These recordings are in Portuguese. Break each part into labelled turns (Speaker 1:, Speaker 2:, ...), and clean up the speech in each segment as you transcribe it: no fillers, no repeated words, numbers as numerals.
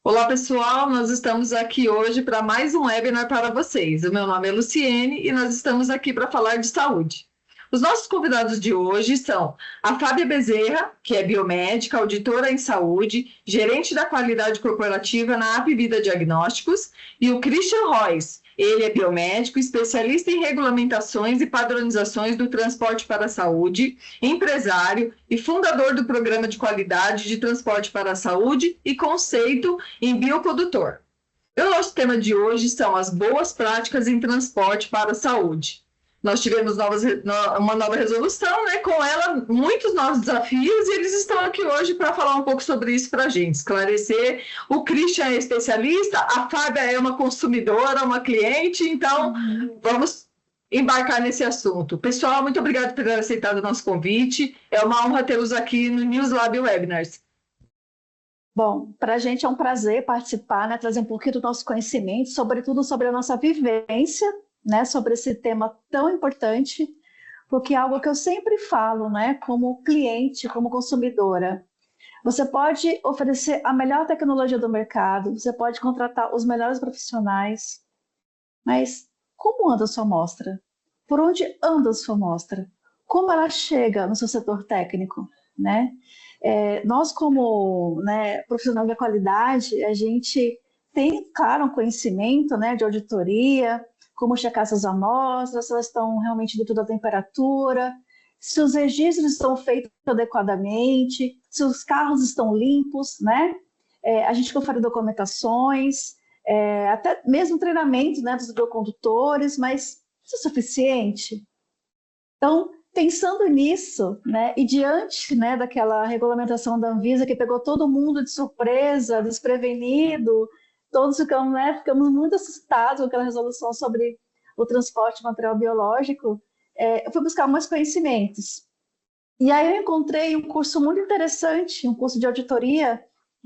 Speaker 1: Olá, pessoal. Nós estamos aqui hoje para mais um webinar para vocês. O meu nome é Luciene e nós estamos aqui para falar de saúde. Os nossos convidados de hoje são a Fábia Bezerra, que é biomédica, auditora em saúde, gerente da qualidade corporativa na Apvida Diagnósticos, e o Christian Royce. Ele é biomédico, especialista em regulamentações e padronizações do transporte para a saúde, empresário e fundador do Programa de Qualidade de Transporte para a Saúde e conceito em biocondutor. O nosso tema de hoje são as boas práticas em transporte para a saúde. Nós tivemos uma nova resolução, né? Com ela, muitos novos desafios, e eles estão aqui hoje para falar um pouco sobre isso para a gente, esclarecer. O Christian é especialista, a Fábia é uma consumidora, uma cliente, então vamos embarcar nesse assunto. Pessoal, muito obrigado por ter aceitado o nosso convite. É uma honra tê-los aqui no NewsLab Webinars.
Speaker 2: Bom, para a gente é um prazer participar, né, trazer um pouquinho do nosso conhecimento, sobretudo sobre a nossa vivência, né, sobre esse tema tão importante, porque é algo que eu sempre falo, né, como cliente, como consumidora. Você pode oferecer a melhor tecnologia do mercado, você pode contratar os melhores profissionais, mas como anda a sua amostra? Por onde anda a sua amostra? Como ela chega no seu setor técnico, né? Nós, como, né, profissionais da qualidade, a gente tem, claro, um conhecimento, né, de auditoria, como checar essas amostras, se elas estão realmente dentro da temperatura, se os registros estão feitos adequadamente, se os carros estão limpos, né? A gente confere documentações, até mesmo treinamento, né, dos biocondutores, mas isso é suficiente? Então, pensando nisso, né, e diante, né, daquela regulamentação da Anvisa que pegou todo mundo de surpresa, desprevenido, todos ficamos, né, ficamos muito assustados com aquela resolução sobre o transporte de material biológico, eu fui buscar mais conhecimentos. E aí eu encontrei um curso muito interessante, um curso de auditoria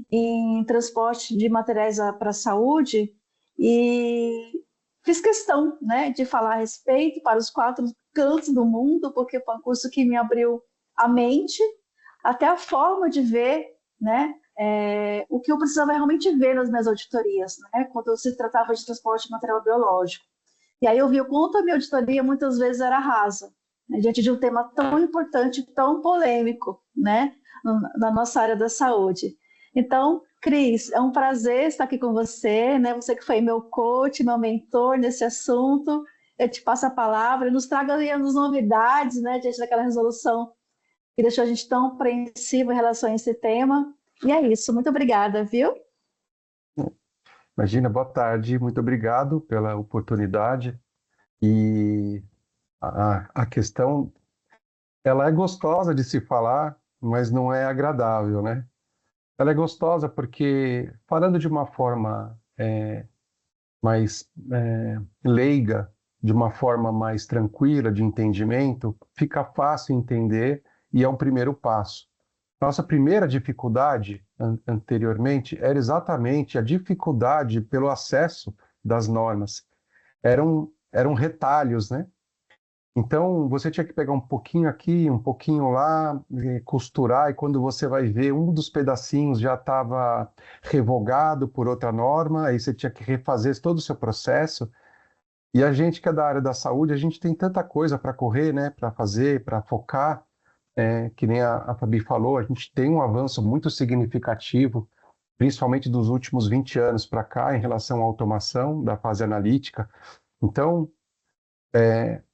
Speaker 2: em transporte de materiais para a saúde, e fiz questão, né, de falar a respeito para os 4 cantos do mundo, porque foi um curso que me abriu a mente, até a forma de ver, né, o que eu precisava realmente ver nas minhas auditorias, né, quando se tratava de transporte de material biológico. E aí eu vi o quanto a minha auditoria muitas vezes era rasa, né, diante de um tema tão importante, tão polêmico, né, na nossa área da saúde. Então, Cris, é um prazer estar aqui com você, né? Você que foi meu coach, meu mentor nesse assunto. Eu te passo a palavra e nos traga aí as novidades, né, diante daquela resolução que deixou a gente tão apreensivo em relação a esse tema. E é isso, muito obrigada, viu?
Speaker 3: Imagina, boa tarde, muito obrigado pela oportunidade. E a questão, ela é gostosa de se falar, mas não é agradável, né? Ela é gostosa porque, falando de uma forma mais leiga, de uma forma mais tranquila de entendimento, fica fácil entender e é um primeiro passo. Nossa primeira dificuldade anteriormente era exatamente a dificuldade pelo acesso das normas. Eram retalhos, né? Então, você tinha que pegar um pouquinho aqui, um pouquinho lá, costurar, e quando você vai ver, um dos pedacinhos já estava revogado por outra norma, aí você tinha que refazer todo o seu processo. E a gente que é da área da saúde, a gente tem tanta coisa para correr, né, para fazer, para focar, que nem a Fabi falou, a gente tem um avanço muito significativo, principalmente dos últimos 20 anos para cá, em relação à automação da fase analítica. Então,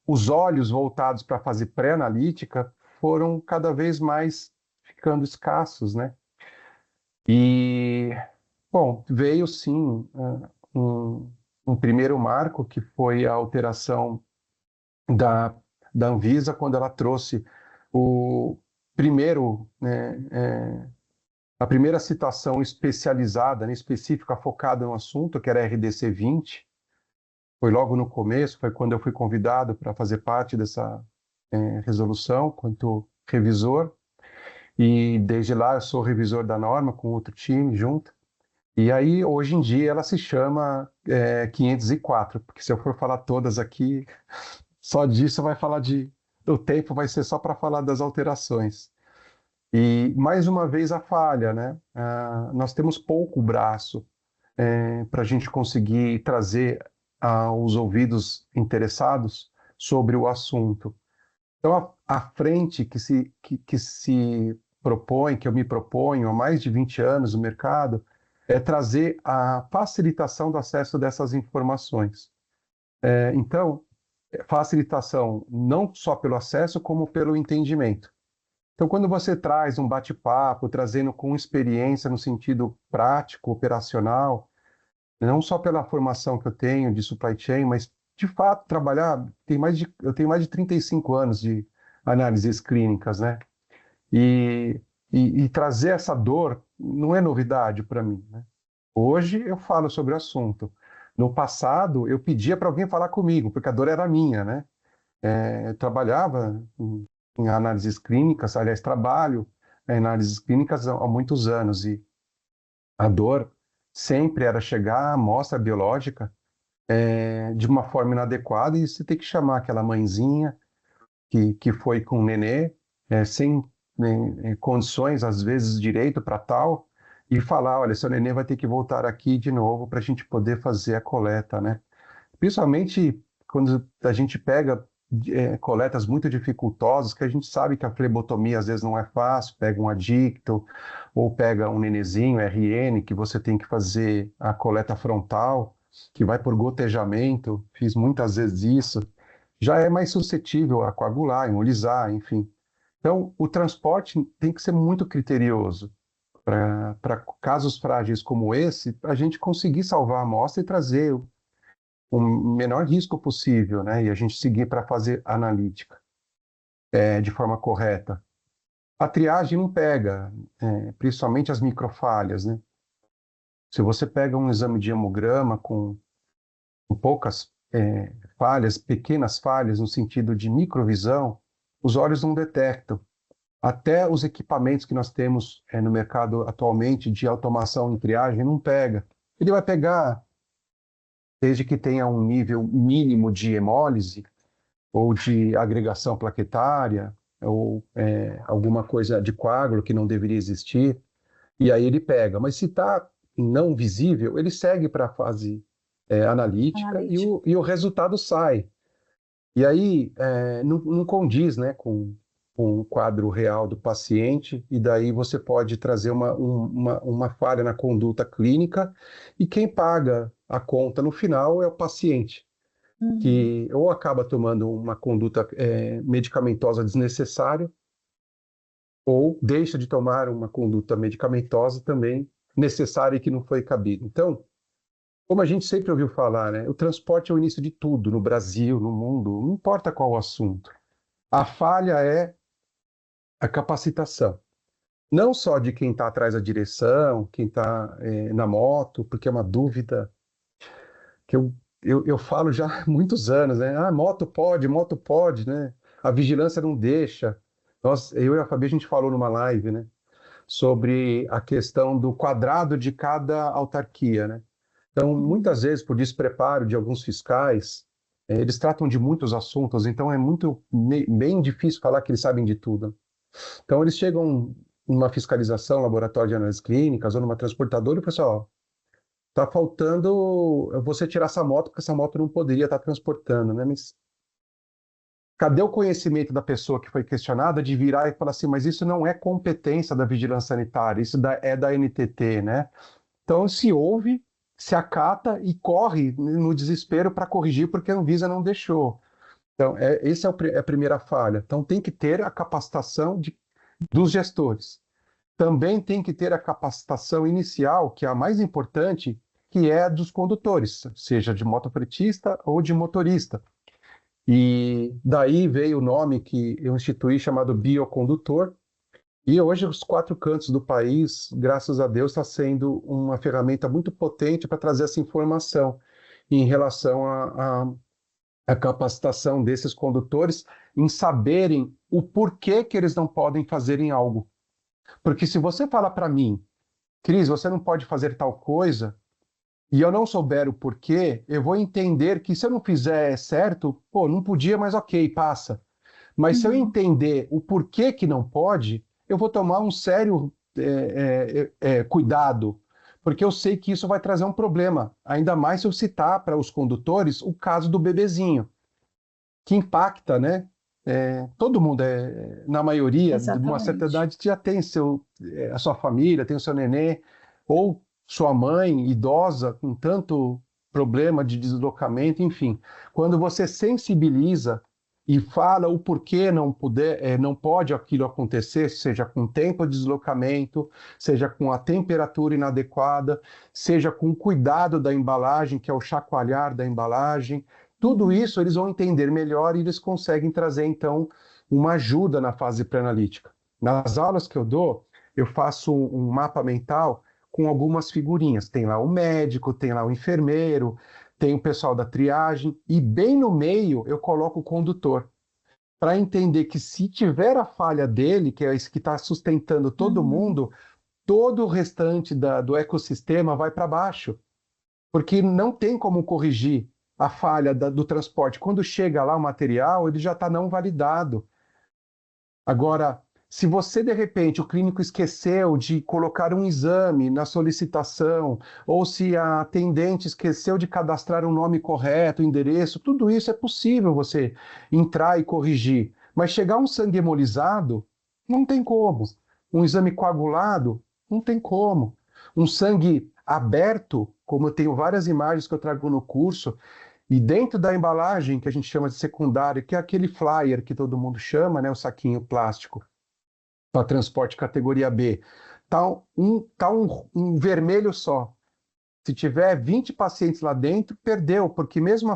Speaker 3: os olhos voltados para a fase pré-analítica foram cada vez mais ficando escassos, né? E, bom, veio sim um primeiro marco, que foi a alteração da, da Anvisa, quando ela trouxe o primeiro, né, a primeira citação especializada, né, específica, focada no assunto, que era a RDC 20, foi logo no começo, foi quando eu fui convidado para fazer parte dessa resolução, quanto revisor, e desde lá eu sou revisor da norma com outro time junto, e aí hoje em dia ela se chama 504, porque se eu for falar todas aqui, só disso vai falar o tempo vai ser só para falar das alterações. E mais uma vez a falha, né? Nós temos pouco braço para a gente conseguir trazer aos ouvidos interessados sobre o assunto. Então, a frente que se propõe, que eu me proponho há mais de 20 anos no mercado, é trazer a facilitação do acesso dessas informações. Então, facilitação não só pelo acesso, como pelo entendimento. Então, quando você traz um bate-papo, trazendo com experiência no sentido prático, operacional, não só pela formação que eu tenho de supply chain, mas de fato trabalhar, eu tenho mais de 35 anos de análises clínicas, né? E trazer essa dor não é novidade para mim, né? Hoje eu falo sobre o assunto. No passado, eu pedia para alguém falar comigo, porque a dor era minha, né? Eu trabalhava em análises clínicas, aliás, trabalho em análises clínicas há muitos anos, e a dor sempre era chegar à amostra biológica de uma forma inadequada, e você tem que chamar aquela mãezinha que foi com o nenê, sem condições, às vezes, direito para tal, e falar, olha, seu nenê vai ter que voltar aqui de novo para a gente poder fazer a coleta, né? Principalmente quando a gente pega coletas muito dificultosas, que a gente sabe que a flebotomia às vezes não é fácil, pega um adicto, ou pega um nenezinho, RN, que você tem que fazer a coleta frontal, que vai por gotejamento, fiz muitas vezes isso, já é mais suscetível a coagular, emolizar, enfim. Então, o transporte tem que ser muito criterioso para casos frágeis como esse, a gente conseguir salvar a amostra e trazer o menor risco possível, né? E a gente seguir para fazer analítica de forma correta. A triagem não pega, principalmente as microfalhas, né? Se você pega um exame de hemograma com poucas falhas, pequenas falhas no sentido de microvisão, os olhos não detectam. Até os equipamentos que nós temos no mercado atualmente de automação em triagem não pega. Ele vai pegar desde que tenha um nível mínimo de hemólise ou de agregação plaquetária ou alguma coisa de coágulo que não deveria existir, e aí ele pega. Mas se está não visível, ele segue para a fase analítica e o resultado sai. E aí não condiz, né, com o quadro real do paciente, e daí você pode trazer uma falha na conduta clínica, e quem paga a conta no final é o paciente, que ou acaba tomando uma conduta medicamentosa desnecessária, ou deixa de tomar uma conduta medicamentosa também necessária e que não foi cabida. Então, como a gente sempre ouviu falar, né, o transporte é o início de tudo, no Brasil, no mundo, não importa qual o assunto. A falha é a capacitação. Não só de quem está atrás da direção, quem está na moto, porque é uma dúvida que eu falo já há muitos anos, né? Ah, moto pode, né? A vigilância não deixa. Eu e a Fabi, a gente falou numa live, né? Sobre a questão do quadrado de cada autarquia, né? Então, muitas vezes, por despreparo de alguns fiscais, eles tratam de muitos assuntos, então é bem difícil falar que eles sabem de tudo. Então, eles chegam numa fiscalização, laboratório de análises clínicas, ou numa transportadora, e falam assim, ó, tá faltando você tirar essa moto, porque essa moto não poderia estar transportando, né? Mas cadê o conhecimento da pessoa que foi questionada de virar e falar assim, mas isso não é competência da vigilância sanitária, isso é da NTT, né? Então, se ouve, se acata e corre no desespero para corrigir, porque a Anvisa não deixou. Então, essa é a primeira falha. Então, tem que ter a capacitação dos gestores. Também tem que ter a capacitação inicial, que é a mais importante, que é a dos condutores, seja de motofretista ou de motorista. E daí veio o nome que eu instituí, chamado biocondutor. E hoje, os 4 cantos do país, graças a Deus, está sendo uma ferramenta muito potente para trazer essa informação em relação à capacitação desses condutores em saberem o porquê que eles não podem fazer em algo. Porque se você fala para mim, Cris, você não pode fazer tal coisa, e eu não souber o porquê, eu vou entender que se eu não fizer certo, pô, não podia, mas ok, passa. Mas se eu entender o porquê que não pode, eu vou tomar um sério cuidado. porque eu sei que isso vai trazer um problema, ainda mais se eu citar para os condutores o caso do bebezinho, que impacta, né? Todo mundo, na maioria, de uma certa
Speaker 2: Exatamente.
Speaker 3: idade, já tem a sua família, tem o seu nenê, ou sua mãe idosa, com tanto problema de deslocamento, enfim. Quando você sensibiliza e fala o porquê não pode aquilo acontecer, seja com tempo de deslocamento, seja com a temperatura inadequada, seja com o cuidado da embalagem, que é o chacoalhar da embalagem, tudo
Speaker 2: Uhum.
Speaker 3: isso eles vão entender melhor e eles conseguem trazer, então, uma ajuda na fase pré-analítica. Nas aulas que eu dou, eu faço um mapa mental com algumas figurinhas. Tem lá o médico, tem lá o enfermeiro, tem o pessoal da triagem, e bem no meio eu coloco o condutor, para entender que se tiver a falha dele, que é esse que está sustentando todo
Speaker 2: Uhum.
Speaker 3: mundo, todo o restante do ecossistema vai para baixo, porque não tem como corrigir a falha do transporte. Quando chega lá o material, ele já está não validado. Agora, se você, de repente, o clínico esqueceu de colocar um exame na solicitação, ou se a atendente esqueceu de cadastrar um nome correto, endereço, tudo isso é possível você entrar e corrigir. Mas chegar um sangue hemolizado, não tem como. Um exame coagulado, não tem como. Um sangue aberto, como eu tenho várias imagens que eu trago no curso, e dentro da embalagem, que a gente chama de secundário, que é aquele flyer que todo mundo chama, né, o saquinho plástico para transporte categoria B, tá um vermelho só. Se tiver 20 pacientes lá dentro, perdeu, porque mesmo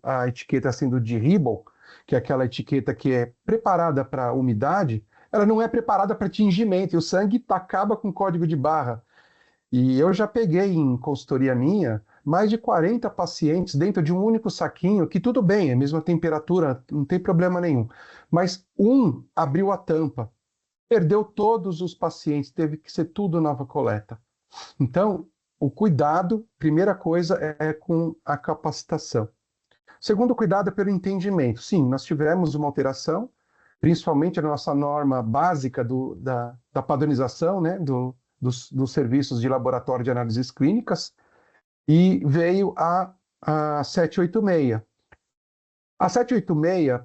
Speaker 3: a etiqueta sendo de Ribble, que é aquela etiqueta que é preparada para umidade, ela não é preparada para tingimento, e o sangue acaba com código de barra. E eu já peguei em consultoria minha mais de 40 pacientes dentro de um único saquinho, que tudo bem, é a mesma temperatura, não tem problema nenhum. Mas um abriu a tampa, perdeu todos os pacientes, teve que ser tudo nova coleta. Então, o cuidado, primeira coisa, é com a capacitação. Segundo cuidado é pelo entendimento. Sim, nós tivemos uma alteração, principalmente na nossa norma básica da padronização, né, dos serviços de laboratório de análises clínicas, e veio a 786. A 786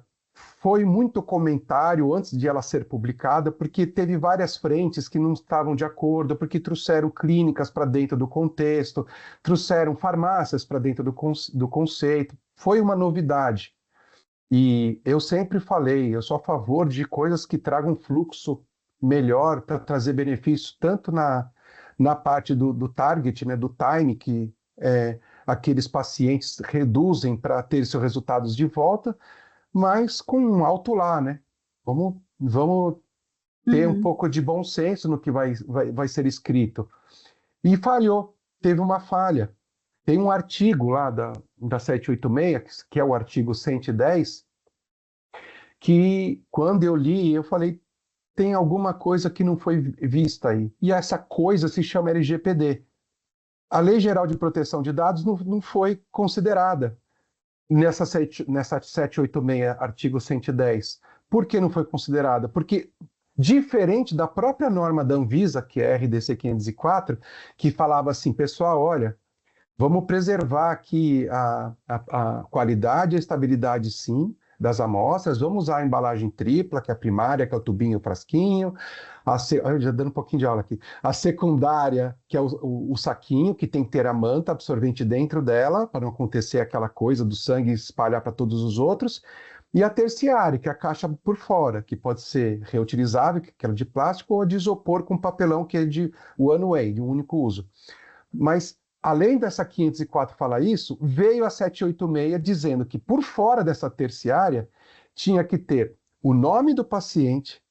Speaker 3: foi muito comentário antes de ela ser publicada, porque teve várias frentes que não estavam de acordo, porque trouxeram clínicas para dentro do contexto, trouxeram farmácias para dentro do conceito. Foi uma novidade. E eu sempre falei, eu sou a favor de coisas que tragam fluxo melhor para trazer benefícios, tanto na parte do target, né, do time, que aqueles pacientes reduzem para ter seus resultados de volta, mas com um alto lá, né? Vamos ter um
Speaker 2: Uhum.
Speaker 3: pouco de bom senso no que vai ser escrito. E falhou, teve uma falha. Tem um artigo lá da 786, que é o artigo 110, que quando eu li, eu falei, tem alguma coisa que não foi vista aí. E essa coisa se chama LGPD. A Lei Geral de Proteção de Dados não foi considerada nessa 786, artigo 110. Por que não foi considerada? Porque, diferente da própria norma da Anvisa, que é a RDC 504, que falava assim, pessoal, olha, vamos preservar aqui a qualidade e a estabilidade, sim, das amostras. Vamos usar a embalagem tripla, que é a primária, que é o tubinho, o frasquinho. Já dando um pouquinho de aula aqui. A secundária, que é o saquinho, que tem que ter a manta absorvente dentro dela, para não acontecer aquela coisa do sangue espalhar para todos os outros. E a terciária, que é a caixa por fora, que pode ser reutilizável, que é aquela de plástico, ou de isopor com papelão, que é de one way, de um único uso. Mas, além dessa 504 falar isso, veio a 786 dizendo que por fora dessa terciária tinha que ter o nome do paciente,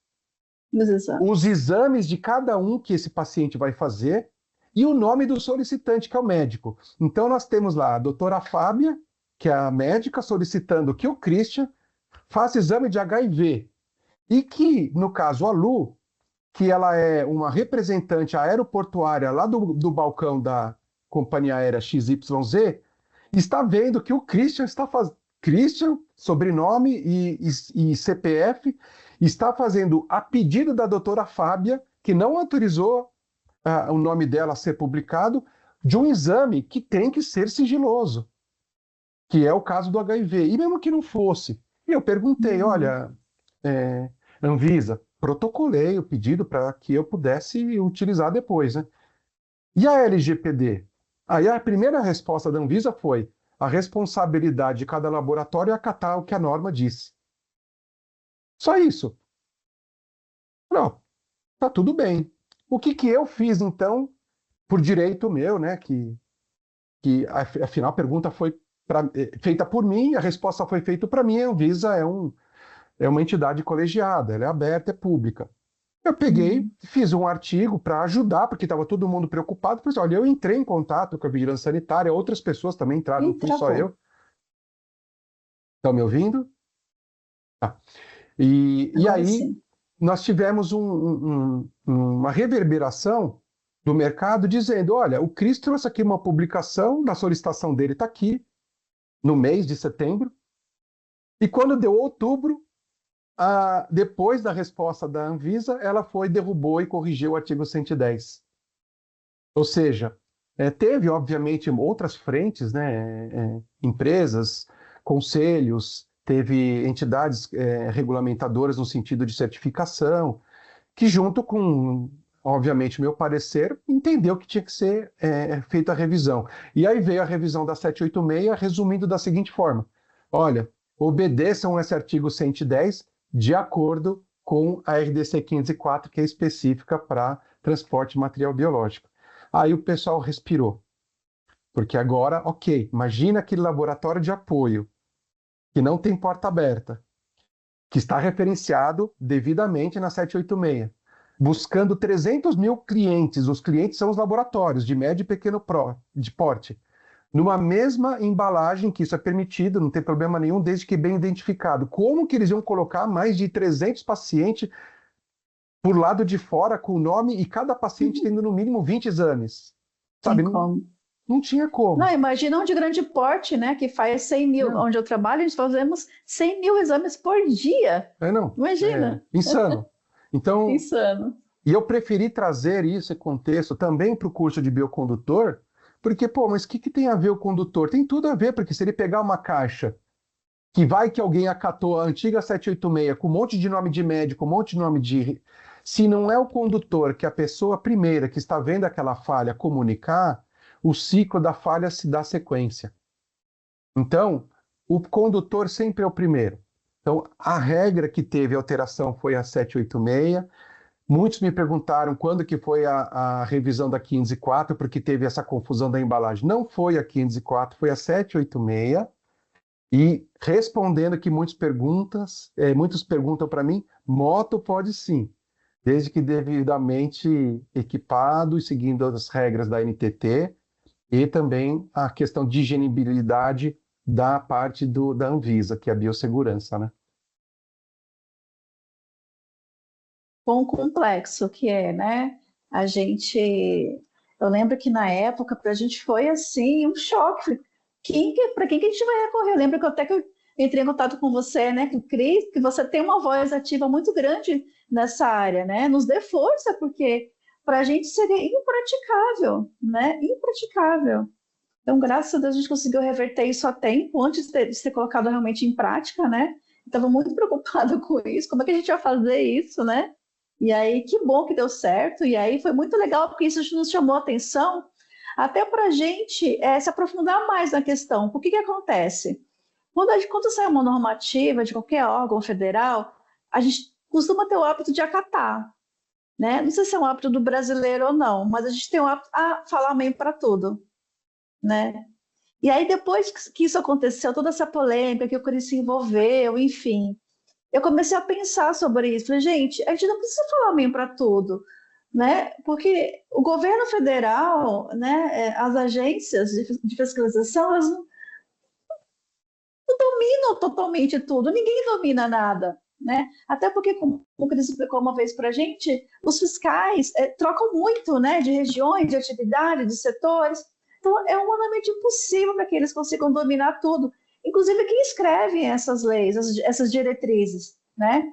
Speaker 2: Dos
Speaker 3: os
Speaker 2: exames.
Speaker 3: exames de cada um que esse paciente vai fazer e o nome do solicitante, que é o médico. Então, nós temos lá a doutora Fábia, que é a médica, solicitando que o Christian faça exame de HIV. E que, no caso, a Lu, que ela é uma representante aeroportuária lá do balcão da companhia aérea XYZ, está vendo que o Christian está fazendo. Christian, sobrenome e CPF, está fazendo a pedido da doutora Fábia, que não autorizou o nome dela ser publicado de um exame que tem que ser sigiloso, que é o caso do HIV. E mesmo que não fosse, eu perguntei, olha, Anvisa, protocolei o pedido para que eu pudesse utilizar depois, né? E a LGPD? Aí a primeira resposta da Anvisa foi: a responsabilidade de cada laboratório é acatar o que a norma disse. Só isso. Não, tá tudo bem. O que que eu fiz, então, por direito meu, né? Afinal a pergunta foi feita por mim, a resposta foi feita para mim, a Anvisa é uma entidade colegiada, ela é aberta, é pública. Eu peguei, fiz um artigo para ajudar, porque estava todo mundo preocupado. Falei assim, olha, eu entrei em contato com a Vigilância Sanitária, outras pessoas também entraram, não fui só eu. Estão me ouvindo? Tá. E aí
Speaker 2: sim.
Speaker 3: nós tivemos uma reverberação do mercado dizendo, olha, o Cris trouxe aqui uma publicação, da solicitação dele está aqui, no mês de setembro, e quando deu outubro, depois da resposta da Anvisa, ela derrubou e corrigiu o artigo 110. Ou seja, teve, obviamente, outras frentes, né, empresas, conselhos, teve entidades regulamentadoras no sentido de certificação, que junto com, obviamente, meu parecer, entendeu que tinha que ser feita a revisão. E aí veio a revisão da 786, resumindo da seguinte forma: olha, obedeçam esse artigo 110 de acordo com a RDC 504, que é específica para transporte de material biológico. Aí o pessoal respirou, porque agora, ok, imagina aquele laboratório de apoio que não tem porta aberta, que está referenciado devidamente na 786, buscando 300 mil clientes. Os clientes são os laboratórios de médio e pequeno de porte, numa mesma embalagem, que isso é permitido, não tem problema nenhum, desde que bem identificado. Como que eles iam colocar mais de 300 pacientes por lado de fora com o nome e cada paciente tendo no mínimo 20 exames? Sabe? Não tinha como.
Speaker 2: Não, imagina um de grande porte, né, que faz 100 mil. Não. Onde eu trabalho, nós fazemos 100 mil exames por dia.
Speaker 3: Não.
Speaker 2: Imagina.
Speaker 3: Insano. Então,
Speaker 2: insano.
Speaker 3: E eu preferi trazer esse contexto também para o curso de biocondutor, porque, mas o que tem a ver o condutor? Tem tudo a ver, porque se ele pegar uma caixa que vai que alguém acatou a antiga 786 com um monte de nome de médico, um monte de nome de... Se não é o condutor, que é a pessoa primeira que está vendo aquela falha comunicar, o ciclo da falha se dá sequência. Então, o condutor sempre é o primeiro. Então, a regra que teve alteração foi a 786. Muitos me perguntaram quando que foi a revisão da 504, porque teve essa confusão da embalagem. Não foi a 504, foi a 786. E respondendo que muitos perguntam para mim, moto pode sim, desde que devidamente equipado e seguindo as regras da NTT, e também a questão de higienibilidade da parte da Anvisa, que é a biossegurança, né?
Speaker 2: Quão complexo que é, né? Eu lembro que na época para a gente foi assim um choque. Para quem que a gente vai recorrer? Eu lembro que eu entrei em contato com você, né, com o Cris, que você tem uma voz ativa muito grande nessa área, né? Nos dê força, porque para a gente seria impraticável, né? Impraticável. Então, graças a Deus, a gente conseguiu reverter isso a tempo, antes de ser colocado realmente em prática, né? Estava muito preocupada com isso, como é que a gente vai fazer isso, né? E aí, que bom que deu certo, e aí foi muito legal, porque isso nos chamou a atenção, até para a gente se aprofundar mais na questão. O que acontece? Quando sai uma normativa de qualquer órgão federal, a gente costuma ter o hábito de acatar, né? Não sei se é um hábito do brasileiro ou não, mas a gente tem o hábito a falar amém para tudo, né? E aí, depois que isso aconteceu, toda essa polêmica que o Cris se envolveu, enfim, eu comecei a pensar sobre isso. Falei, gente, a gente não precisa falar amém para tudo, né? Porque o governo federal, né, as agências de fiscalização, elas não dominam totalmente tudo, ninguém domina nada, né? Até porque, como o Cris explicou uma vez para a gente, os fiscais trocam muito, né, de regiões, de atividade, de setores. Então, é humanamente impossível para que eles consigam dominar tudo. Inclusive, quem escreve essas leis, essas diretrizes, né?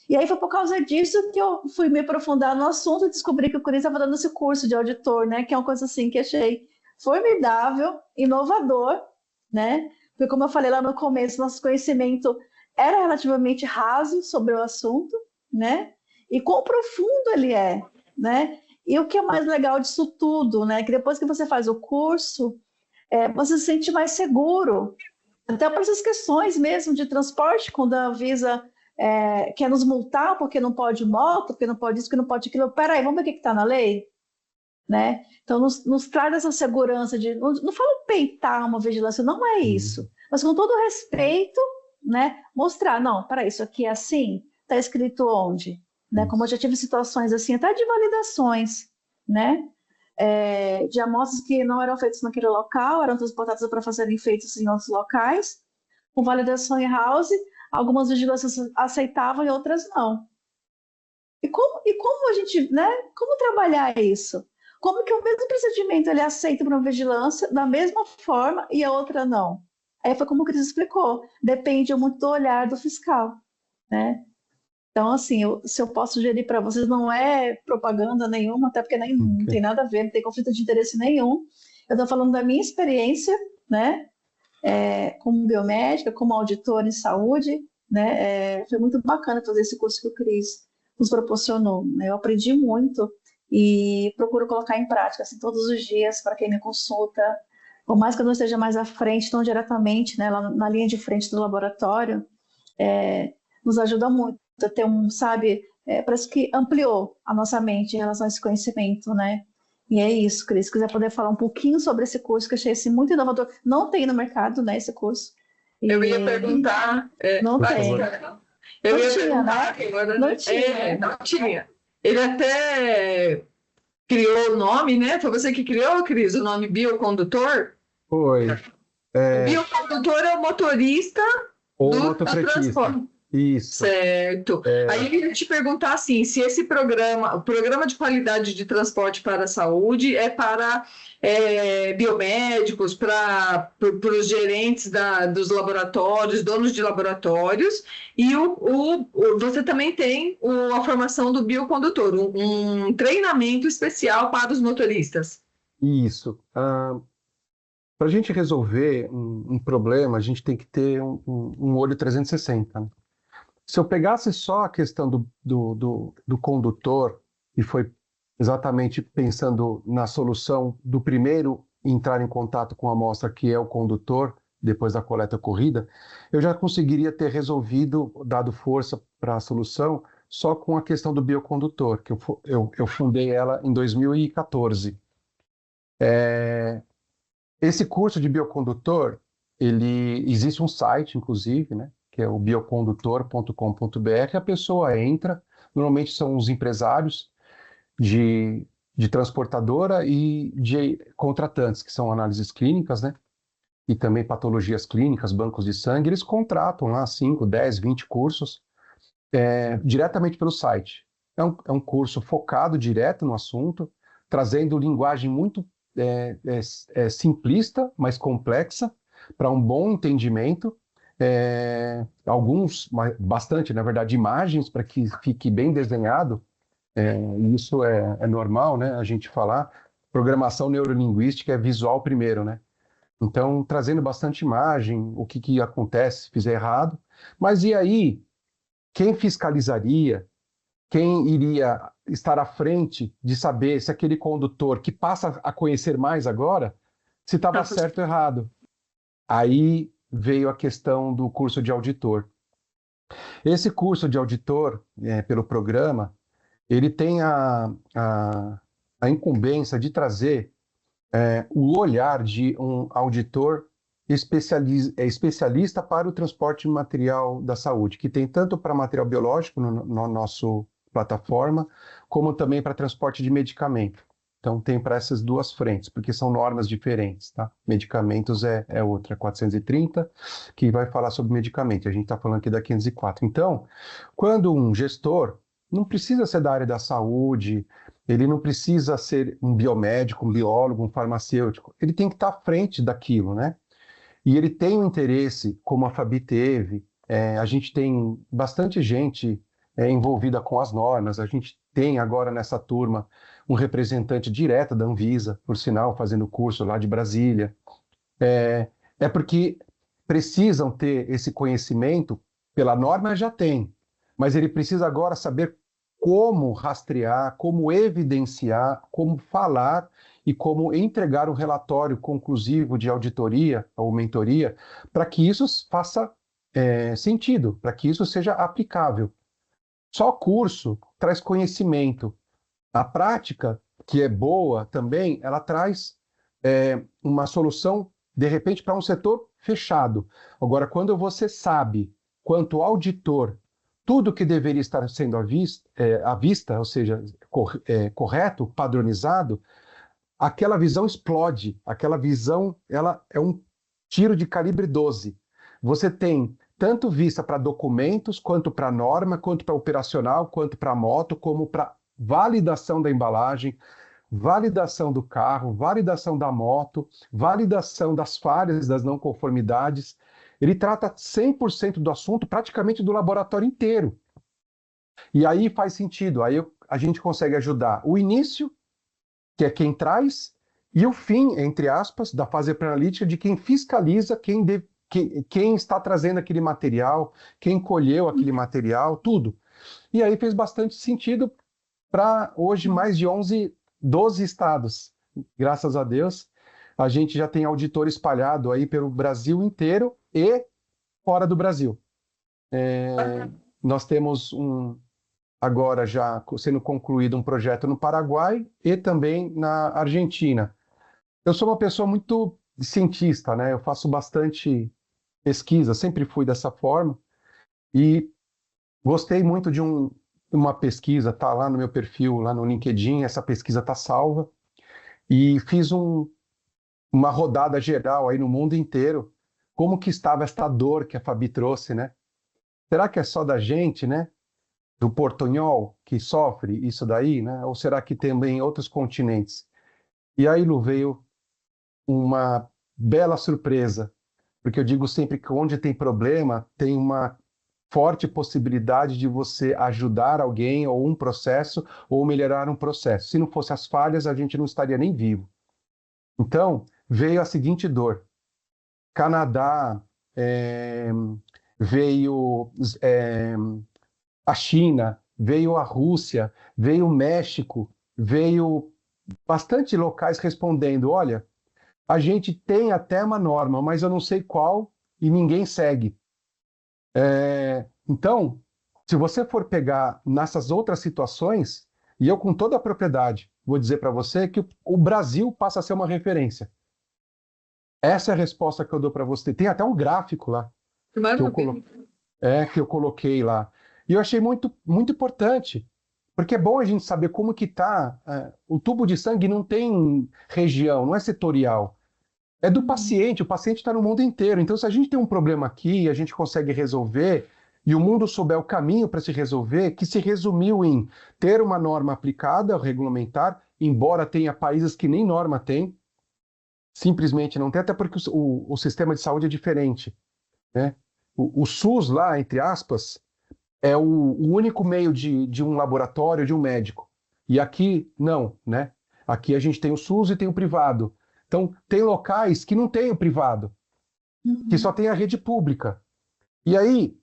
Speaker 2: E aí foi por causa disso que eu fui me aprofundar no assunto e descobri que o Cris estava dando esse curso de auditor, né? Que é uma coisa assim que achei formidável, inovador, né? Porque como eu falei lá no começo, nosso conhecimento era relativamente raso sobre o assunto, né? E quão profundo ele é, né? E o que é mais legal disso tudo, né? Que depois que você faz o curso, você se sente mais seguro, até para essas questões mesmo de transporte, quando a Anvisa quer nos multar porque não pode moto, porque não pode isso, porque não pode aquilo. Peraí, vamos ver o que está na lei? Né? Então, nos traz essa segurança de. Não falo peitar uma vigilância, não é isso. Mas com todo respeito, né? Mostrar, não, peraí, isso aqui é assim? Está escrito onde? Né? Como eu já tive situações assim, até de validações, né? De amostras que não eram feitas naquele local, eram transportadas para serem feitas em outros locais, com validação em house, algumas vigilâncias aceitavam e outras não. E como a gente, né? Como trabalhar isso? Como que o mesmo procedimento ele é aceito para uma vigilância da mesma forma e a outra não? Aí foi como o Cris explicou, depende muito do olhar do fiscal, né? Então, assim, se eu posso sugerir para vocês, não é propaganda nenhuma, até porque não tem nada a ver, não tem conflito de interesse nenhum. Eu estou falando da minha experiência, né? Como biomédica, como auditora em saúde, né? Foi muito bacana fazer esse curso que o Cris nos proporcionou, né? Eu aprendi muito e procuro colocar em prática, assim, todos os dias, para quem me consulta, por mais que eu não esteja mais à frente, tão diretamente, né, lá na linha de frente do laboratório, nos ajuda muito a ter sabe, parece que ampliou a nossa mente em relação a esse conhecimento, né? E é isso, Cris. Se quiser poder falar um pouquinho sobre esse curso, que eu achei assim, muito inovador. Não tem no mercado, né, esse curso.
Speaker 1: Eu ia perguntar.
Speaker 2: Não tem.
Speaker 1: Eu
Speaker 2: Não
Speaker 1: ia
Speaker 2: tinha,
Speaker 1: perguntar
Speaker 2: né?
Speaker 1: agora,
Speaker 2: Não
Speaker 1: né?
Speaker 2: tinha.
Speaker 1: Não tinha. Ele até criou o nome, né? Foi você que criou, Cris, o nome biocondutor?
Speaker 3: Foi.
Speaker 1: O biocondutor é o motorista
Speaker 3: Ou
Speaker 1: do
Speaker 3: motofretista.
Speaker 1: transporte.
Speaker 3: Isso.
Speaker 1: Certo. Aí eu ia te perguntar assim, se esse programa, o programa de qualidade de transporte para a saúde é para biomédicos, para os gerentes dos laboratórios, donos de laboratórios, e você também tem a formação do biocondutor, um treinamento especial para os motoristas.
Speaker 3: Isso. Para a gente resolver um problema, a gente tem que ter um olho 360, né? Se eu pegasse só a questão do condutor, e foi exatamente pensando na solução do primeiro entrar em contato com a amostra, que é o condutor, depois da coleta corrida, eu já conseguiria ter resolvido, dado força para a solução, só com a questão do biocondutor, que eu fundei ela em 2014. Esse curso de biocondutor, existe um site, inclusive, né, que é o biocondutor.com.br. A pessoa entra, normalmente são os empresários de transportadora e de contratantes, que são análises clínicas, né, e também patologias clínicas, bancos de sangue. Eles contratam lá 5, 10, 20 cursos diretamente pelo site. É um curso focado direto no assunto, trazendo linguagem muito simplista, mas complexa, para um bom entendimento. Bastante, na verdade, imagens para que fique bem desenhado. Isso é normal, né? A gente falar. Programação neurolinguística é visual primeiro, né? Então, trazendo bastante imagem, o que acontece se fizer errado. Mas e aí, quem fiscalizaria? Quem iria estar à frente de saber se aquele condutor que passa a conhecer mais agora, se estava certo ou errado? Aí veio a questão do curso de auditor. Esse curso de auditor, pelo programa, ele tem a incumbência de trazer o olhar de um auditor especialista para o transporte de material da saúde, que tem tanto para material biológico no nosso plataforma, como também para transporte de medicamento. Então, tem para essas duas frentes, porque são normas diferentes, tá? Medicamentos é outra, 430, que vai falar sobre medicamento. A gente está falando aqui da 504. Então, quando um gestor não precisa ser da área da saúde, ele não precisa ser um biomédico, um biólogo, um farmacêutico, ele tem que estar à frente daquilo, né? E ele tem um interesse, como a Fabi teve, a gente tem bastante gente envolvida com as normas. A gente tem agora nessa turma um representante direto da Anvisa, por sinal, fazendo curso lá de Brasília. É porque precisam ter esse conhecimento, pela norma já tem, mas ele precisa agora saber como rastrear, como evidenciar, como falar e como entregar um relatório conclusivo de auditoria ou mentoria para que isso faça sentido, para que isso seja aplicável. Só curso traz conhecimento. A prática, que é boa também, ela traz uma solução, de repente, para um setor fechado. Agora, quando você sabe, quanto auditor, tudo que deveria estar sendo à vista, ou seja, correto, padronizado, aquela visão explode. Aquela visão, ela é um tiro de calibre 12. Você tem tanto vista para documentos, quanto para norma, quanto para operacional, quanto para moto, como para validação da embalagem, validação do carro, validação da moto, validação das falhas, das não conformidades. Ele trata 100% do assunto, praticamente do laboratório inteiro. E aí faz sentido, aí a gente consegue ajudar o início, que é quem traz, e o fim, entre aspas, da fase pré-analítica de quem fiscaliza, quem está trazendo aquele material, quem colheu aquele material, tudo. E aí fez bastante sentido para hoje mais de 12 estados. Graças a Deus, a gente já tem auditor espalhado aí pelo Brasil inteiro e fora do Brasil. Nós temos agora já sendo concluído um projeto no Paraguai e também na Argentina. Eu sou uma pessoa muito cientista, né? Eu faço bastante pesquisa, sempre fui dessa forma, e gostei muito de uma pesquisa, tá lá no meu perfil, lá no LinkedIn, essa pesquisa tá salva, e fiz uma rodada geral aí no mundo inteiro, como que estava esta dor que a Fabi trouxe, né? Será que é só da gente, né? Do portunhol que sofre isso daí, né? Ou será que também em outros continentes? E aí, Lu, veio uma bela surpresa, porque eu digo sempre que onde tem problema, tem uma forte possibilidade de você ajudar alguém ou um processo ou melhorar um processo. Se não fosse as falhas, a gente não estaria nem vivo. Então, veio a seguinte dor. Canadá, veio a China, veio a Rússia, veio o México, veio bastante locais respondendo, olha, a gente tem até uma norma, mas eu não sei qual e ninguém segue. Então, se você for pegar nessas outras situações, e eu com toda a propriedade vou dizer para você que o Brasil passa a ser uma referência. Essa é a resposta que eu dou para você. Tem até um gráfico lá que eu coloquei lá. E eu achei muito, muito importante, porque é bom a gente saber como que está. O tubo de sangue não tem região, não é setorial. É do paciente, o paciente está no mundo inteiro. Então, se a gente tem um problema aqui e a gente consegue resolver, e o mundo souber o caminho para se resolver, que se resumiu em ter uma norma aplicada, regulamentar, embora tenha países que nem norma tem, simplesmente não tem, até porque o sistema de saúde é diferente, né? O SUS lá, entre aspas, é o único meio de um laboratório, de um médico. E aqui, não, né? Aqui a gente tem o SUS e tem o privado. Então, tem locais que não tem o privado, que só tem a rede pública. E aí,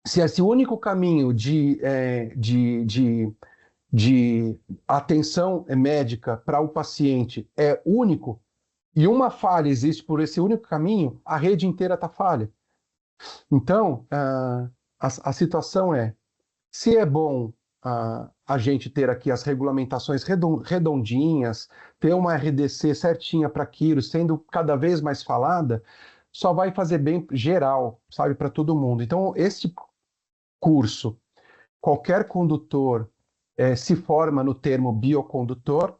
Speaker 3: se esse único caminho de atenção médica para o paciente é único, e uma falha existe por esse único caminho, a rede inteira está falha. Então, a situação é, se é bom a gente ter aqui as regulamentações redondinhas, ter uma RDC certinha para aquilo, sendo cada vez mais falada, só vai fazer bem geral, sabe, para todo mundo. Então, esse curso, qualquer condutor se forma no termo biocondutor,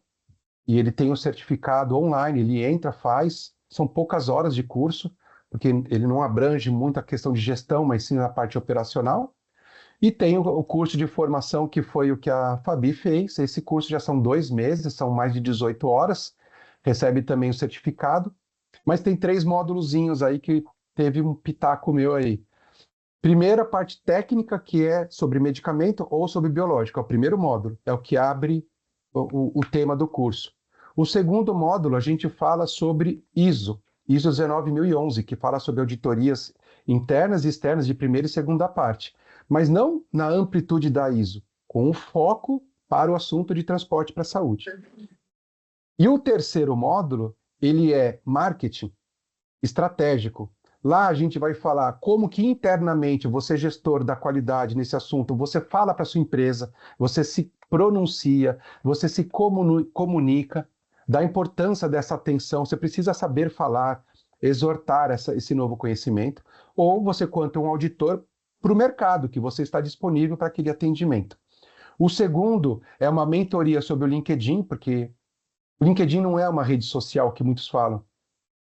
Speaker 3: e ele tem um certificado online, ele entra, faz, são poucas horas de curso, porque ele não abrange muito a questão de gestão, mas sim a parte operacional. E tem o curso de formação, que foi o que a Fabi fez. Esse curso já são 2 meses, são mais de 18 horas, recebe também o certificado, mas tem 3 módulozinhos aí que teve um pitaco meu aí. Primeira parte técnica, que é sobre medicamento ou sobre biológico, é o primeiro módulo, é o que abre o tema do curso. O segundo módulo, a gente fala sobre ISO 19011, que fala sobre auditorias internas e externas de primeira e segunda parte, mas não na amplitude da ISO, com o foco para o assunto de transporte para a saúde. E o terceiro módulo, ele é marketing estratégico. Lá a gente vai falar como que internamente você, gestor da qualidade nesse assunto, você fala para sua empresa, você se pronuncia, você se comunica, da importância dessa atenção, você precisa saber falar, exortar esse novo conhecimento, ou você quanto um auditor para o mercado, que você está disponível para aquele atendimento. O segundo é uma mentoria sobre o LinkedIn, porque o LinkedIn não é uma rede social que muitos falam,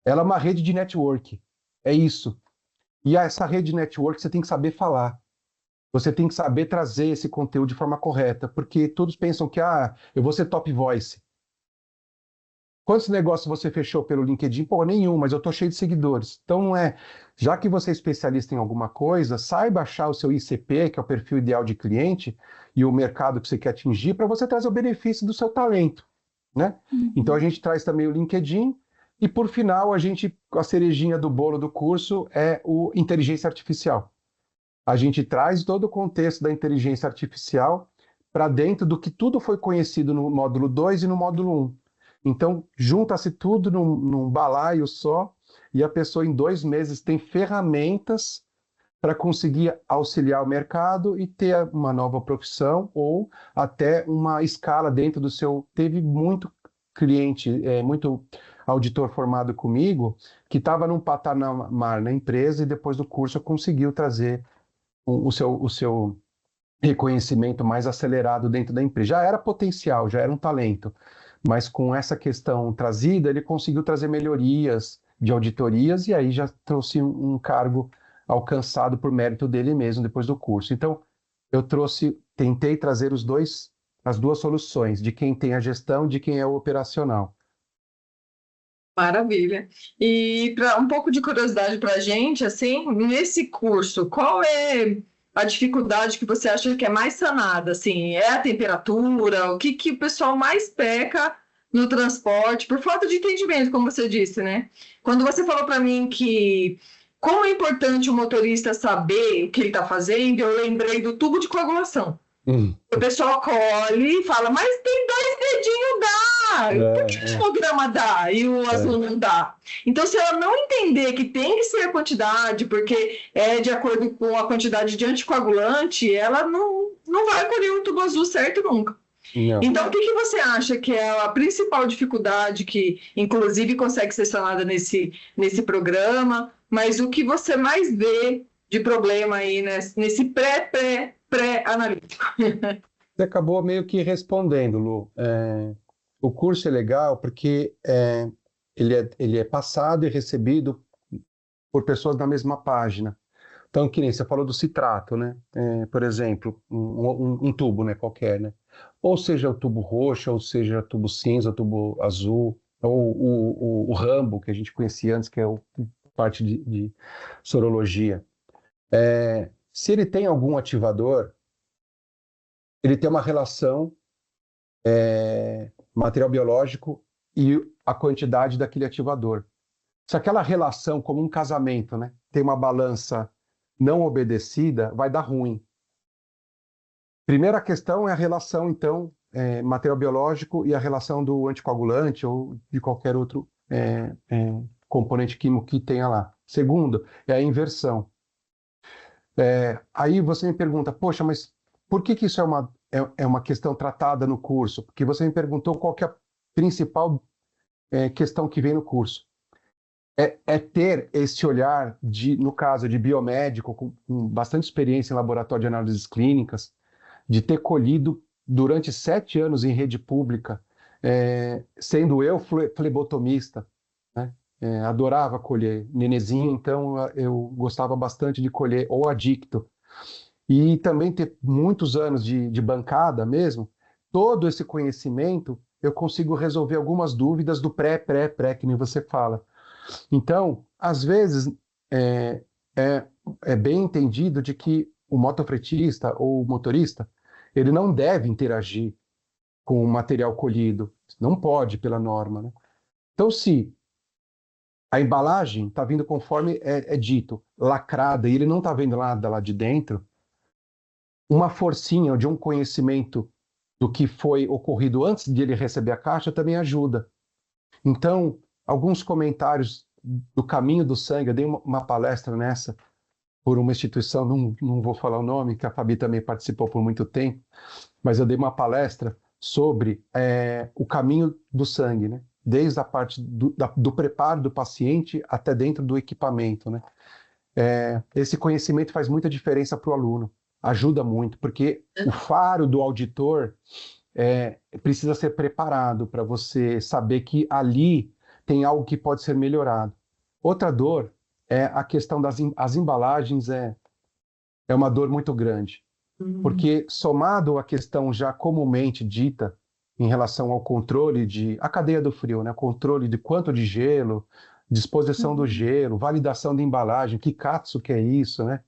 Speaker 3: ela é uma rede de network. É isso. E essa rede de network você tem que saber falar. Você tem que saber trazer esse conteúdo de forma correta, porque todos pensam que eu vou ser top voice. Quantos negócios você fechou pelo LinkedIn? Pô, nenhum, mas eu tô cheio de seguidores. Então não é. Já que você é especialista em alguma coisa, saiba achar o seu ICP, que é o perfil ideal de cliente, e o mercado que você quer atingir, para você trazer o benefício do seu talento, né? Então a gente traz também o LinkedIn. E por final, a cerejinha do bolo do curso é o inteligência artificial. A gente traz todo o contexto da inteligência artificial para dentro do que tudo foi conhecido no módulo 2 e no módulo 1. Então, junta-se tudo num balaio só, e a pessoa em 2 meses tem ferramentas para conseguir auxiliar o mercado e ter uma nova profissão ou até uma escala dentro do seu... Teve muito cliente, muito auditor formado comigo, que estava num patamar na empresa e depois do curso conseguiu trazer o seu reconhecimento mais acelerado dentro da empresa. Já era potencial, já era um talento, mas com essa questão trazida, ele conseguiu trazer melhorias de auditorias e aí já trouxe um cargo alcançado por mérito dele mesmo depois do curso. Então, tentei trazer as duas soluções, de quem tem a gestão e de quem é o operacional.
Speaker 1: Maravilha. E para um pouco de curiosidade para a gente, assim, nesse curso, qual é a dificuldade que você acha que é mais sanada? Assim, é a temperatura? O que o pessoal mais peca no transporte? Por falta de entendimento, como você disse, né? Quando você falou para mim que como é importante o motorista saber o que ele está fazendo, eu lembrei do tubo de coagulação. O pessoal colhe e fala, mas tem 2 dedinhos, dá. Por que o hemograma dá e o azul não dá? Então, se ela não entender que tem que ser a quantidade, porque é de acordo com a quantidade de anticoagulante, ela não vai colher o tubo azul certo nunca. Não. Então, o que você acha que é a principal dificuldade que, inclusive, consegue ser sanada nesse programa, mas o que você mais vê de problema aí nesse pré-analítico?
Speaker 3: Você acabou meio que respondendo, Lu. O curso é legal porque ele é passado e recebido por pessoas na mesma página. Então, que nem você falou do citrato, né? Por exemplo, um tubo, né, qualquer, né? Ou seja, o tubo roxo, ou seja, o tubo cinza, o tubo azul, ou o Rambo, que a gente conhecia antes, que é parte de sorologia. Se ele tem algum ativador, ele tem uma relação material biológico e a quantidade daquele ativador. Se aquela relação, como um casamento, né, tem uma balança não obedecida, vai dar ruim. Primeira questão é a relação, então, material biológico e a relação do anticoagulante ou de qualquer outro componente químico que tenha lá. Segundo, é a inversão. Aí você me pergunta, poxa, mas por que isso é uma questão tratada no curso? Porque você me perguntou qual que é a principal questão que vem no curso. É ter esse olhar, no caso de biomédico, com bastante experiência em laboratório de análises clínicas, de ter colhido durante 7 anos em rede pública, sendo eu flebotomista, né? Adorava colher nenezinho, então eu gostava bastante de colher ou adicto. E também ter muitos anos de bancada mesmo, todo esse conhecimento, eu consigo resolver algumas dúvidas do pré, que nem você fala. Então, às vezes, é bem entendido de que o motofretista ou o motorista, ele não deve interagir com o material colhido, não pode pela norma, né? Então, se a embalagem está vindo conforme é dito, lacrada, e ele não está vendo nada lá de dentro, uma forcinha de um conhecimento do que foi ocorrido antes de ele receber a caixa também ajuda. Então, alguns comentários do caminho do sangue, eu dei uma palestra nessa por uma instituição, não vou falar o nome, que a Fabi também participou por muito tempo, mas eu dei uma palestra sobre o caminho do sangue, né? Desde a parte do preparo do paciente até dentro do equipamento, né? Esse conhecimento faz muita diferença para o aluno, ajuda muito, porque o faro do auditor precisa ser preparado para você saber que ali tem algo que pode ser melhorado. Outra dor é a questão das embalagens, é uma dor muito grande, porque somado à questão já comumente dita em relação ao controle a cadeia do frio, né? Controle de quanto de gelo, disposição do gelo, validação de embalagem, que katsu que é isso, né?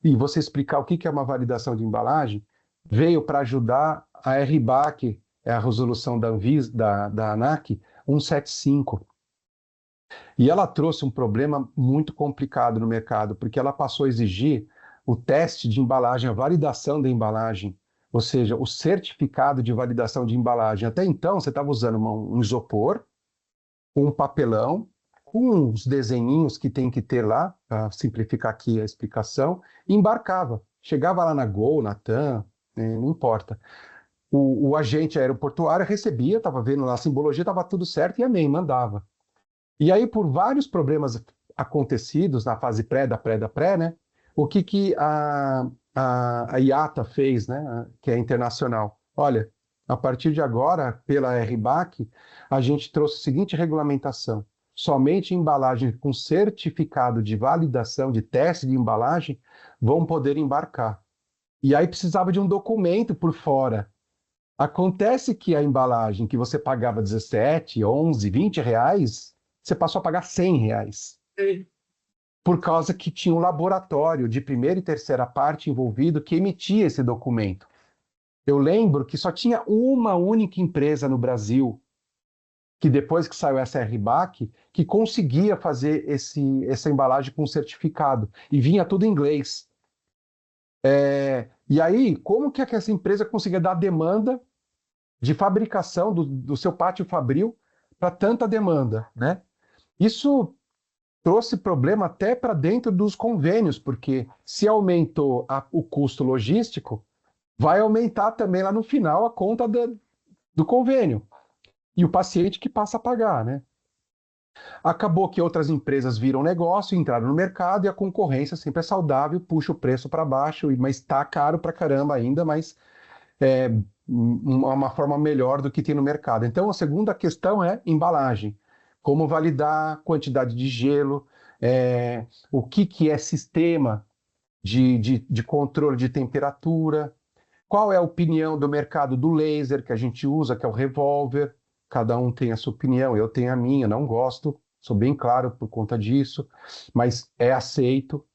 Speaker 3: E você explicar o que é uma validação de embalagem, veio para ajudar a RBAC, a resolução da Anvisa, da ANAC 175. E ela trouxe um problema muito complicado no mercado, porque ela passou a exigir o teste de embalagem, a validação da embalagem, ou seja, o certificado de validação de embalagem. Até então, você estava usando um isopor, um papelão, com uns desenhinhos que tem que ter lá, para simplificar aqui a explicação, e embarcava. Chegava lá na Gol, na TAM, não importa. O agente aeroportuário recebia, estava vendo lá a simbologia, estava tudo certo, e amém, mandava. E aí, por vários problemas acontecidos na fase da pré, né? O que a IATA fez, né? Que é internacional. Olha, a partir de agora, pela RBAC, a gente trouxe a seguinte regulamentação. Somente embalagens com certificado de validação, de teste de embalagem, vão poder embarcar. E aí precisava de um documento por fora. Acontece que a embalagem que você pagava 17, 11, 20 reais, você passou a pagar 100 reais.
Speaker 1: Sim.
Speaker 3: Por causa que tinha um laboratório de primeira e terceira parte envolvido que emitia esse documento. Eu lembro que só tinha uma única empresa no Brasil, que depois que saiu essa RBAC, que conseguia fazer essa embalagem com certificado. E vinha tudo em inglês. E aí, como que essa empresa conseguia dar demanda de fabricação do seu pátio fabril para tanta demanda, né? Isso trouxe problema até para dentro dos convênios, porque se aumentou o custo logístico, vai aumentar também lá no final a conta do convênio. E o paciente que passa a pagar, né? Acabou que outras empresas viram negócio, entraram no mercado e a concorrência sempre é saudável, puxa o preço para baixo, mas está caro para caramba ainda, mas é uma forma melhor do que tem no mercado. Então, a segunda questão é embalagem. Como validar a quantidade de gelo, o que é sistema de controle de temperatura, qual é a opinião do mercado do laser que a gente usa, que é o revólver. Cada um tem a sua opinião, eu tenho a minha, não gosto, sou bem claro por conta disso, mas é aceito.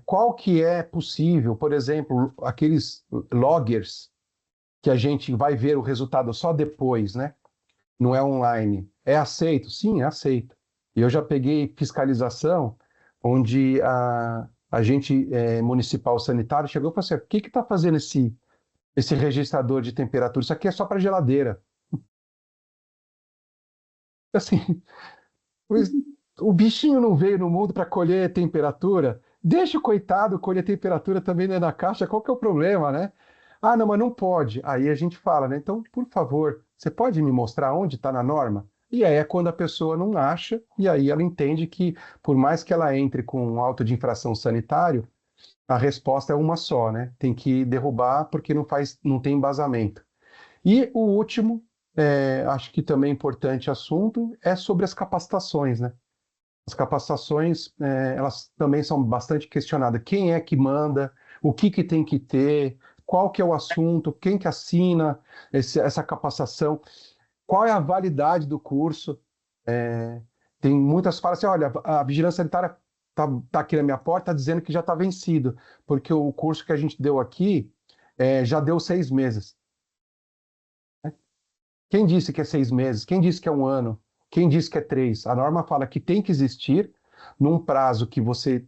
Speaker 3: Qual que é possível, por exemplo, aqueles loggers que a gente vai ver o resultado só depois, né? Não é online. É aceito? Sim, é aceito. E eu já peguei fiscalização onde a agente municipal sanitário chegou e falou assim, o que está fazendo esse registrador de temperatura? Isso aqui é só para geladeira. Assim, o bichinho não veio no mundo para colher temperatura. Deixa o coitado colher temperatura também dentro da caixa. Qual que é o problema, né? Ah, não, mas não pode. Aí a gente fala, né? Então, por favor, você pode me mostrar onde está na norma? E aí é quando a pessoa não acha, e aí ela entende que, por mais que ela entre com um auto de infração sanitário, a resposta é uma só, né? Tem que derrubar porque não tem embasamento. E o último, acho que também é importante assunto, é sobre as capacitações, né? As capacitações, elas também são bastante questionadas. Quem é que manda? O que tem que ter? Qual que é o assunto? Quem que assina essa capacitação? Qual é a validade do curso? Tem muitas falas assim, olha, a vigilância sanitária tá aqui na minha porta, tá dizendo que já está vencido, porque o curso que a gente deu aqui já deu 6 meses. Quem disse que é 6 meses? Quem disse que é 1 ano? Quem disse que é 3? A norma fala que tem que existir num prazo que você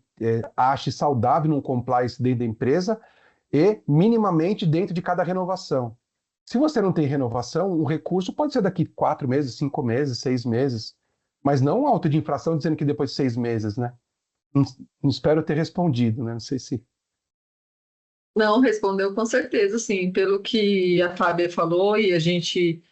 Speaker 3: ache saudável num compliance dentro da empresa e minimamente dentro de cada renovação. Se você não tem renovação, o recurso pode ser daqui 4 meses, 5 meses, 6 meses, mas não um auto de infração dizendo que depois de 6 meses, né? Não espero ter respondido, né? Não sei se...
Speaker 1: Não, respondeu com certeza, sim, pelo que a Fábia falou, e a gente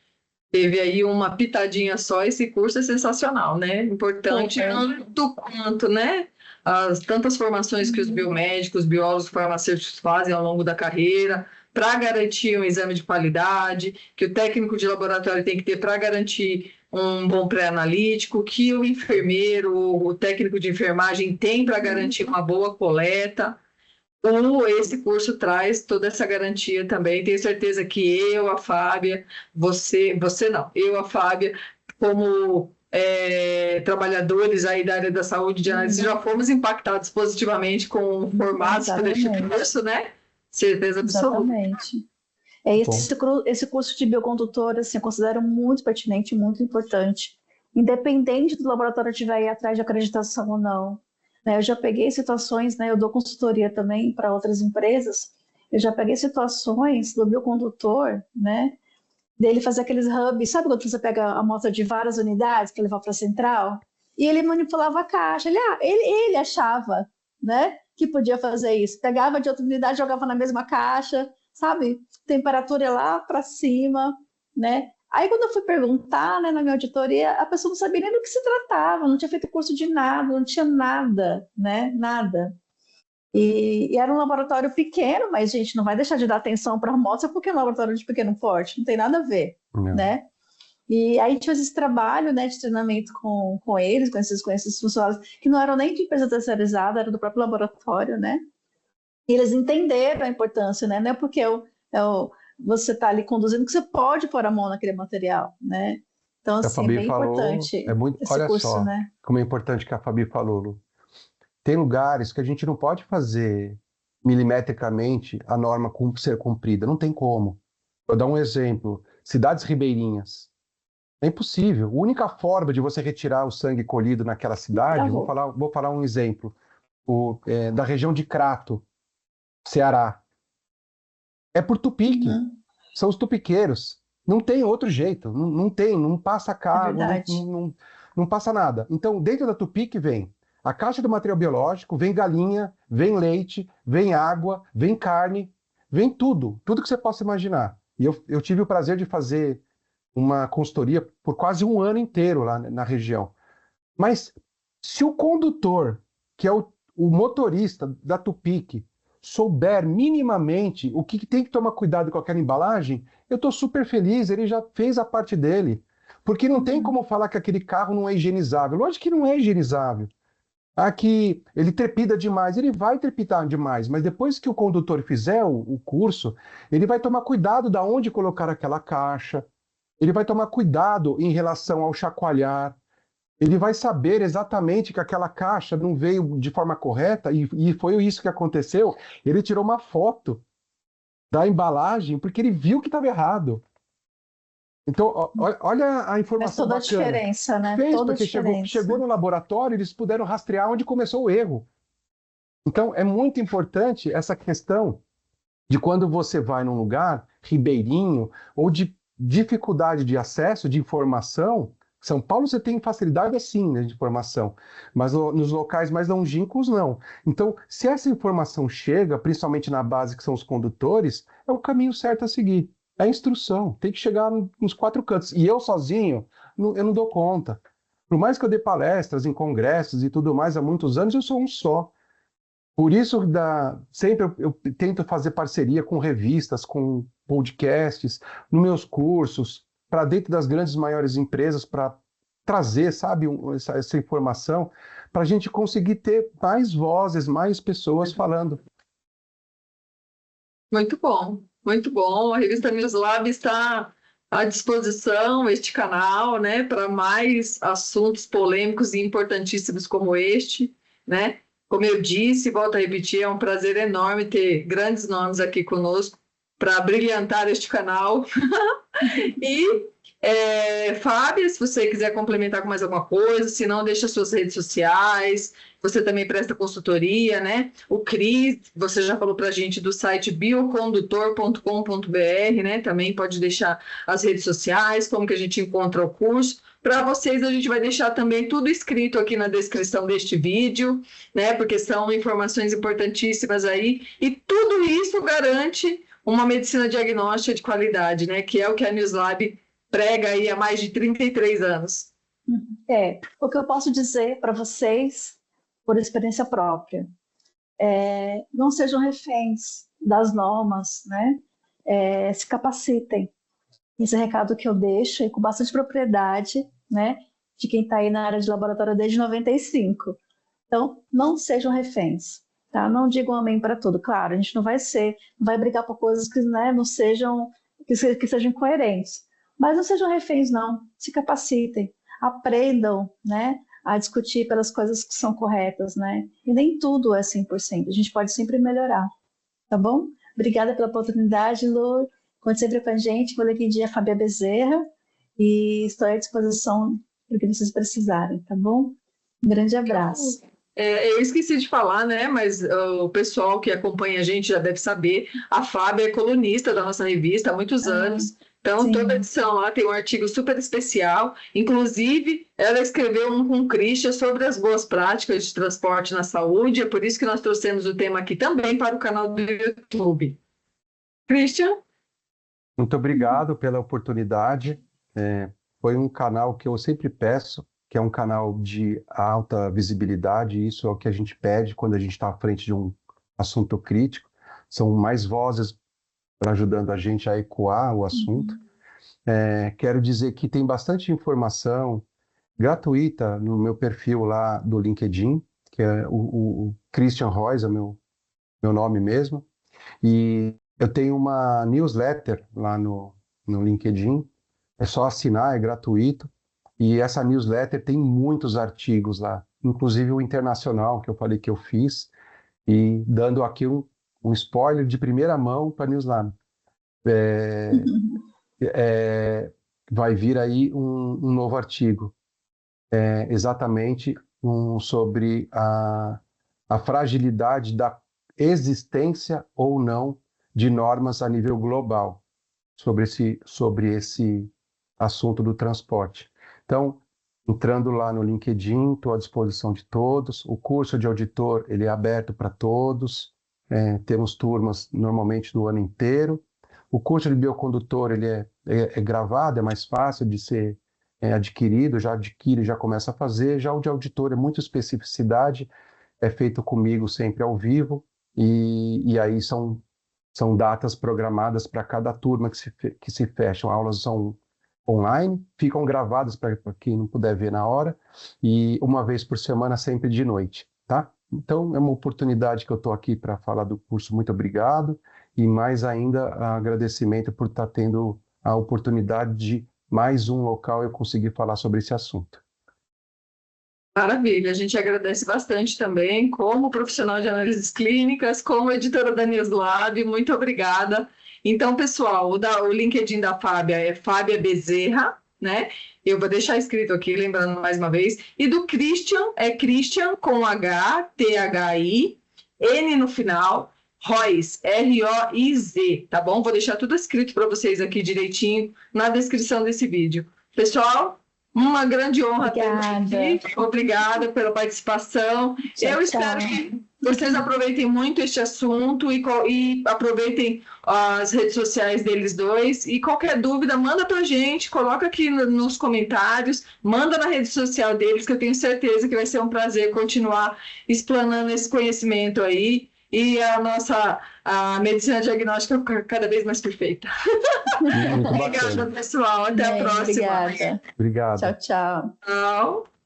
Speaker 1: teve aí uma pitadinha só. Esse curso é sensacional, né? Importante tanto quanto, né? As tantas formações que os biomédicos, biólogos, farmacêuticos fazem ao longo da carreira, para garantir um exame de qualidade, que o técnico de laboratório tem que ter para garantir um bom pré-analítico, que o enfermeiro, o técnico de enfermagem tem para garantir uma boa coleta. Esse curso traz toda essa garantia também. Tenho certeza que eu, a Fábia, você não, eu, a Fábia, como trabalhadores aí da área da saúde de análise, já fomos impactados positivamente com formatos por este curso, né? Certeza absoluta.
Speaker 2: Exatamente. Esse curso de biocondutor, assim, eu considero muito pertinente, muito importante, independente do laboratório estiver aí atrás de acreditação ou não. Eu já peguei situações, né, eu dou consultoria também para outras empresas, eu já peguei situações do biocondutor, né, dele fazer aqueles hubs, sabe quando você pega a amostra de várias unidades para levar para a central? E ele manipulava a caixa, ele achava, né, que podia fazer isso, pegava de outra unidade, jogava na mesma caixa, sabe, temperatura lá para cima, né. Aí, quando eu fui perguntar, né, na minha auditoria, a pessoa não sabia nem do que se tratava, não tinha feito curso de nada, não tinha nada, né, nada. E era um laboratório pequeno, mas, gente, não vai deixar de dar atenção para a amostra porque é um laboratório de pequeno porte, não tem nada a ver, né? E aí tinha esse trabalho, né, de treinamento com eles, com esses funcionários, que não eram nem de empresa terceirizada, era do próprio laboratório, né? E eles entenderam a importância, né? Não é porque você está ali conduzindo que você pode pôr a mão naquele material, né? Então, assim, é bem importante
Speaker 3: olha
Speaker 2: curso,
Speaker 3: só,
Speaker 2: né?
Speaker 3: como é importante que a Fabi falou, Lu. Tem lugares que a gente não pode fazer milimetricamente a norma ser cumprida, não tem como. Vou dar um exemplo, cidades ribeirinhas. É impossível. A única forma de você retirar o sangue colhido naquela cidade, vou falar um exemplo, da região de Crato, Ceará. É por tupique. São os tupiqueiros. Não tem outro jeito. Não passa carro, não passa nada. Então, dentro da tupique vem a caixa do material biológico, vem galinha, vem leite, vem água, vem carne, vem tudo. Tudo que você possa imaginar. E eu tive o prazer de fazer uma consultoria por quase 1 ano inteiro lá na região. Mas se o condutor, que é o motorista da tupique, souber minimamente o que tem que tomar cuidado com aquela embalagem, eu estou super feliz, ele já fez a parte dele. Porque não tem como falar que aquele carro não é higienizável. Lógico que não é higienizável. Aqui ele trepida demais, ele vai trepidar demais, mas depois que o condutor fizer o curso, ele vai tomar cuidado de onde colocar aquela caixa, ele vai tomar cuidado em relação ao chacoalhar, ele vai saber exatamente que aquela caixa não veio de forma correta, e foi isso que aconteceu. Ele tirou uma foto da embalagem porque ele viu que estava errado. Então, olha a informação bacana.
Speaker 2: Fez toda a diferença, né?
Speaker 3: Fez,
Speaker 2: toda
Speaker 3: porque
Speaker 2: a diferença.
Speaker 3: chegou no laboratório, eles puderam rastrear onde começou o erro. Então, é muito importante essa questão de quando você vai num lugar ribeirinho ou de dificuldade de acesso, de informação. São Paulo você tem facilidade assim, né, de informação, mas nos locais mais longínquos não. Então, se essa informação chega, principalmente na base que são os condutores, é o caminho certo a seguir. É a instrução, tem que chegar nos 4 cantos. E eu sozinho, eu não dou conta. Por mais que eu dê palestras em congressos e tudo mais há muitos anos, eu sou um só. Por isso, sempre eu tento fazer parceria com revistas, com podcasts, nos meus cursos, para dentro das grandes maiores empresas, para trazer, sabe, essa informação, para a gente conseguir ter mais vozes, mais pessoas falando.
Speaker 1: Muito bom, muito bom. A revista Newslab está à disposição, este canal, né, para mais assuntos polêmicos e importantíssimos como este. né? Como eu disse, volto a repetir, é um prazer enorme ter grandes nomes aqui conosco para brilhantar este canal. E, Fábia, se você quiser complementar com mais alguma coisa, se não, deixa suas redes sociais. Você também presta consultoria, né? O Cris, você já falou para a gente do site biocondutor.com.br, né? Também pode deixar as redes sociais, como que a gente encontra o curso. Para vocês, a gente vai deixar também tudo escrito aqui na descrição deste vídeo, né? Porque são informações importantíssimas aí. E tudo isso garante uma medicina diagnóstica de qualidade, né? Que é o que a Newslab prega aí há mais de 33 anos.
Speaker 2: O que eu posso dizer para vocês, por experiência própria, não sejam reféns das normas, né? Se capacitem. Esse é o recado que eu deixo, e com bastante propriedade, né? De quem está aí na área de laboratório desde 95. Então, não sejam reféns. Tá? Não digam amém para tudo. Claro, a gente não vai brigar por coisas que, né, não sejam, que sejam incoerentes. Mas não sejam reféns, não. Se capacitem, aprendam, né, a discutir pelas coisas que são corretas, né? E nem tudo é 100%. A gente pode sempre melhorar, tá bom? Obrigada pela oportunidade, Lu. Conte sempre com a gente. Vou aqui dia Fábia Bezerra e estou à disposição para o que vocês precisarem, tá bom? Um grande abraço.
Speaker 1: Eu esqueci de falar, né? Mas o pessoal que acompanha a gente já deve saber. A Fábia é colunista da nossa revista há muitos anos. Então, sim, toda edição lá tem um artigo super especial. Inclusive, ela escreveu um com o Christian sobre as boas práticas de transporte na saúde. É por isso que nós trouxemos o tema aqui também para o canal do YouTube. Christian?
Speaker 3: Muito obrigado pela oportunidade. Foi um canal que eu sempre peço, que é um canal de alta visibilidade. Isso é o que a gente pede quando a gente está à frente de um assunto crítico. São mais vozes ajudando a gente a ecoar o assunto. Quero dizer que tem bastante informação gratuita no meu perfil lá do LinkedIn, que é o Christian Royce, é meu nome mesmo. E eu tenho uma newsletter lá no LinkedIn, é só assinar, é gratuito. E essa newsletter tem muitos artigos lá, inclusive o internacional que eu falei que eu fiz, e dando aqui um spoiler de primeira mão para a Newslab. Vai vir aí um novo artigo, exatamente sobre a fragilidade da existência ou não de normas a nível global sobre esse assunto do transporte. Então, entrando lá no LinkedIn, estou à disposição de todos. O curso de auditor ele é aberto para todos. Temos turmas normalmente do ano inteiro. O curso de biocondutor ele é gravado, é mais fácil de ser adquirido, já adquire, já começa a fazer. Já o de auditor é muita especificidade, é feito comigo sempre ao vivo, e aí são datas programadas para cada turma que se fecham. Aulas são online, ficam gravadas para quem não puder ver na hora, e uma vez por semana, sempre de noite, tá? Então, é uma oportunidade que eu estou aqui para falar do curso. Muito obrigado, e mais ainda agradecimento por estar tendo a oportunidade de mais um local eu conseguir falar sobre esse assunto.
Speaker 1: Maravilha, a gente agradece bastante também, como profissional de análises clínicas, como editora da Newslab, muito obrigada. Então, pessoal, o LinkedIn da Fábia é Fábia Bezerra, né? Eu vou deixar escrito aqui, lembrando mais uma vez. E do Christian, é Christian com H, T-H-I, N no final, Royce, R-O-I-Z, tá bom? Vou deixar tudo escrito para vocês aqui direitinho na descrição desse vídeo. Pessoal, uma grande honra ter aqui. Obrigada pela participação. Eu espero que vocês aproveitem muito este assunto e aproveitem as redes sociais deles dois. E qualquer dúvida, manda para a gente, coloca aqui nos comentários, manda na rede social deles, que eu tenho certeza que vai ser um prazer continuar explanando esse conhecimento aí. E a medicina diagnóstica cada vez mais perfeita. Obrigada, pessoal. Até a próxima.
Speaker 2: Obrigada.
Speaker 3: Obrigado.
Speaker 2: Tchau, tchau.
Speaker 1: Tchau.